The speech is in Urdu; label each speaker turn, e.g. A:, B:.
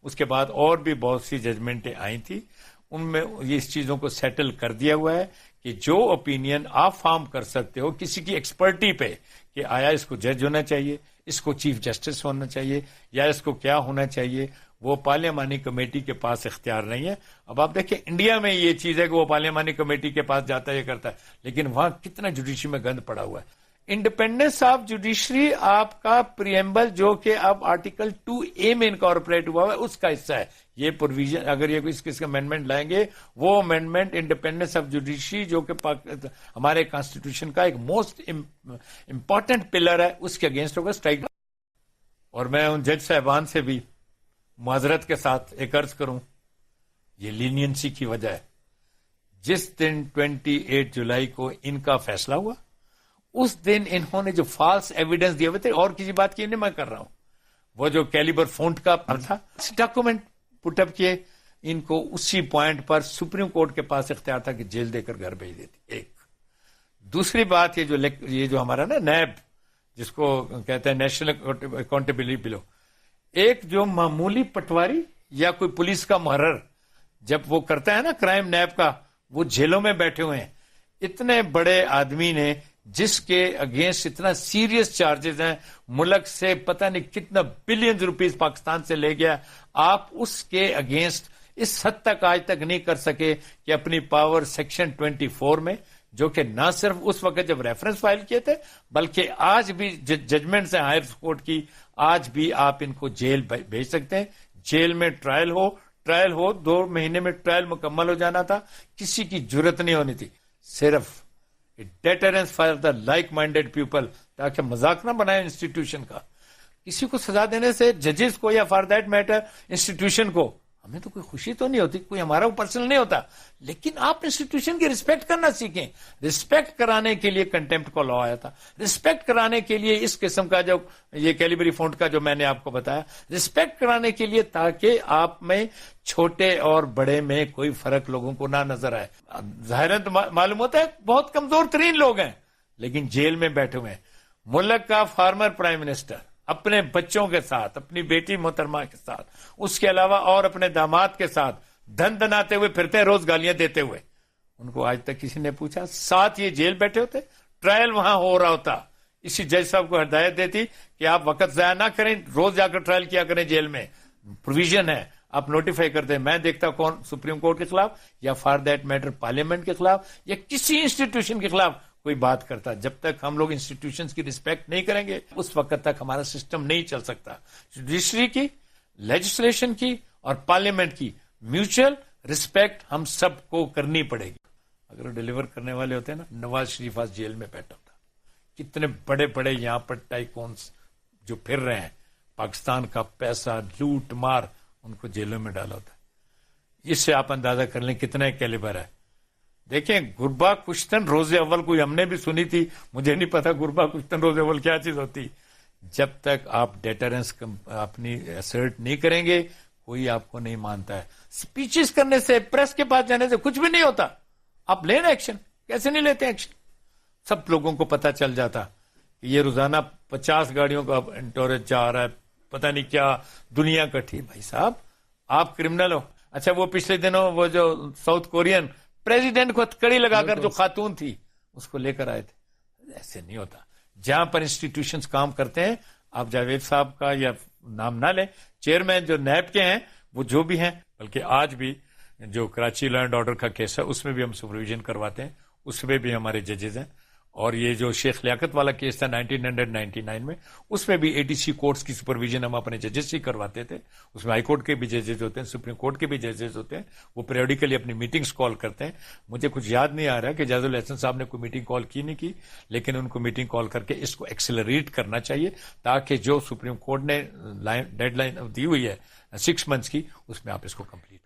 A: اس کے بعد اور بھی بہت سی ججمنٹیں آئی تھی، ان میں یہ اس چیزوں کو سیٹل کر دیا ہوا ہے کہ جو اوپینین آپ فارم کر سکتے ہو کسی کی ایکسپرٹی پہ کہ آیا اس کو جج ہونا چاہیے، اس کو چیف جسٹس ہونا چاہیے، یا اس کو کیا ہونا چاہیے، وہ پارلیمانی کمیٹی کے پاس اختیار نہیں ہے۔ اب آپ دیکھیں انڈیا میں یہ چیز ہے کہ وہ پارلیمانی کمیٹی کے پاس جاتا ہے، یہ کرتا ہے، لیکن وہاں کتنا جوڈیشری میں گند پڑا ہوا ہے۔ انڈیپینڈنس آف جوڈیشری آپ کا پریمبل جو کہ اب آرٹیکل 2A میں انکارپوریٹ ہوا ہے اس کا حصہ ہے۔ یہ پروویژن اگر یہ اس کا امینڈمنٹ لائیں گے، وہ امینڈمنٹ انڈیپینڈنس آف جوڈیشری جو کہ ہمارے کانسٹیٹیوشن کا ایک موسٹ امپورٹنٹ پلر ہے، اس کے اگینسٹ ہوگا، اسٹرائک۔ اور میں ان جج صاحبان سے بھی معذرت کے ساتھ ایک عرض کروں، یہ لینینسی کی وجہ ہے۔ جس دن 28 جولائی کو ان کا فیصلہ ہوا، اس دن انہوں نے جو فالس ایویڈنس دیے ہوئے تھے، اور کسی بات کی نہیں میں کر رہا ہوں، وہ جو کیلیبر فونٹ کا تھا، ڈاکومنٹ پٹ اپ کیے، ان کو اسی پوائنٹ پر سپریم کورٹ کے پاس اختیار تھا کہ جیل دے کر گھر بھیج دیتی۔ ایک دوسری بات، یہ جو ہمارا نا نیب جس کو کہتے ہیں نیشنل اکاؤنٹیبلٹی بلو، ایک جو معمولی پٹواری یا کوئی پولیس کا محرر جب وہ کرتا ہے نا کرائم نیب کا، وہ جیلوں میں بیٹھے ہوئے ہیں۔ اتنے بڑے آدمی نے جس کے اگینسٹ اتنا سیریس چارجز ہیں، ملک سے پتہ نہیں کتنا بلین روپیز پاکستان سے لے گیا، آپ اس کے اگینسٹ اس حد تک آج تک نہیں کر سکے کہ اپنی پاور سیکشن 24 میں، جو کہ نہ صرف اس وقت جب ریفرنس فائل کیے تھے بلکہ آج بھی ججمنٹس ہیں ہائر کورٹ کی، آج بھی آپ ان کو جیل بھیج سکتے ہیں۔ جیل میں ٹرائل ہو 2 مہینے میں ٹرائل مکمل ہو جانا تھا، کسی کی جرت نہیں ہونی تھی، صرف deterrence for the like minded people, تاکہ مذاق نہ بنائے انسٹیٹیوشن کا۔ کسی کو سزا دینے سے ججز کو یا فار دیٹ میٹر انسٹیٹیوشن کو ہمیں تو کوئی خوشی تو نہیں ہوتی، کوئی ہمارا پرسنل نہیں ہوتا، لیکن آپ انسٹیٹیوشن کی رسپیکٹ کرنا سیکھیں۔ رسپیکٹ کرانے کے لیے کنٹمپٹ کا لا آیا تھا، رسپیکٹ کرانے کے لیے اس قسم کا جو یہ کیلیبری فونٹ کا جو میں نے آپ کو بتایا، رسپیکٹ کرانے کے لیے تاکہ آپ میں چھوٹے اور بڑے میں کوئی فرق لوگوں کو نہ نظر آئے۔ ظاہراً معلوم ہوتا ہے بہت کمزور ترین لوگ ہیں، لیکن جیل میں بیٹھے ہوئے ہیں۔ ملک کا فارمر پرائم منسٹر اپنے بچوں کے ساتھ، اپنی بیٹی محترمہ کے ساتھ، اس کے علاوہ اور اپنے داماد کے ساتھ دھن دھناتے ہوئے پھرتے ہیں، روز گالیاں دیتے ہوئے۔ ان کو آج تک کسی نے پوچھا؟ ساتھ یہ جیل بیٹھے ہوتے، ٹرائل وہاں ہو رہا ہوتا، اسی جج صاحب کو ہدایت دیتی کہ آپ وقت ضائع نہ کریں، روز جا کر ٹرائل کیا کریں جیل میں، پروویژن ہے، آپ نوٹیفائی کرتے ہیں۔ میں دیکھتا کون سپریم کورٹ کے خلاف یا فار دیٹ میٹر پارلیمنٹ کے خلاف یا کسی انسٹیٹیوشن کے خلاف کوئی بات کرتا۔ جب تک ہم لوگ انسٹیٹیوشنز کی رسپیکٹ نہیں کریں گے، اس وقت تک ہمارا سسٹم نہیں چل سکتا۔ جوڈیشری کی، لیجسلیشن کی اور پارلیمنٹ کی میوچل رسپیکٹ ہم سب کو کرنی پڑے گی۔ اگر ڈیلیور کرنے والے ہوتے ہیں نا، نواز شریف آج جیل میں بیٹھا ہوتا، کتنے بڑے بڑے یہاں پر ٹائکونس جو پھر رہے ہیں، پاکستان کا پیسہ لوٹ مار، ان کو جیلوں میں ڈالا ہوتا ہے۔ اس سے آپ اندازہ کر لیں کتنا کیلیبر ہے۔ دیکھیں غربا کشتن روز اول کوئی ہم نے بھی سنی تھی، مجھے نہیں پتا غربا کشتن روز اول کیا چیز ہوتی۔ جب تک آپ ڈیٹرنس اپنی اسرٹ نہیں کریں گے، کوئی آپ کو نہیں مانتا ہے۔ سپیچز کرنے سے، پریس کے پاس جانے سے کچھ بھی نہیں ہوتا۔ آپ لیں ایکشن، کیسے نہیں لیتے ایکشن؟ سب لوگوں کو پتا چل جاتا کہ یہ روزانہ 50 گاڑیوں کا انٹورج جا رہا ہے، پتہ نہیں کیا دنیا کٹھی۔ بھائی صاحب آپ کرمنل ہو۔ اچھا وہ پچھلے دنوں وہ جو ساؤتھ کورین پریزیڈنٹ کو کڑی لگا کر جو خاتون تھی اس کو لے کر آئے تھے، ایسے نہیں ہوتا۔ جہاں پر انسٹیٹیوشنز کام کرتے ہیں، آپ جاوید صاحب کا یا نام نہ لیں، چیئرمین جو نیب کے ہیں وہ جو بھی ہیں، بلکہ آج بھی جو کراچی لا اینڈ آرڈر کا کیس ہے اس میں بھی ہم سپرویژن کرواتے ہیں، اس میں بھی ہمارے ججز ہیں۔ اور یہ جو شیخ لیاقت والا کیس تھا 1999 میں، اس میں بھی ADC کورٹس کی سپرویژن ہم اپنے ججز سے کرواتے تھے۔ اس میں ہائی کورٹ کے بھی ججز ہوتے ہیں، سپریم کورٹ کے بھی ججز ہوتے ہیں، وہ پیریوڈیکلی اپنی میٹنگز کال کرتے ہیں۔ مجھے کچھ یاد نہیں آ رہا کہ جاز الحسن صاحب نے کوئی میٹنگ کال کی نہیں کی، لیکن ان کو میٹنگ کال کر کے اس کو ایکسلریٹ کرنا چاہیے تاکہ جو سپریم کورٹ نے ڈیڈ لائن دی ہوئی ہے 6 منتھس کی، اس میں آپ اس کو کمپلیٹ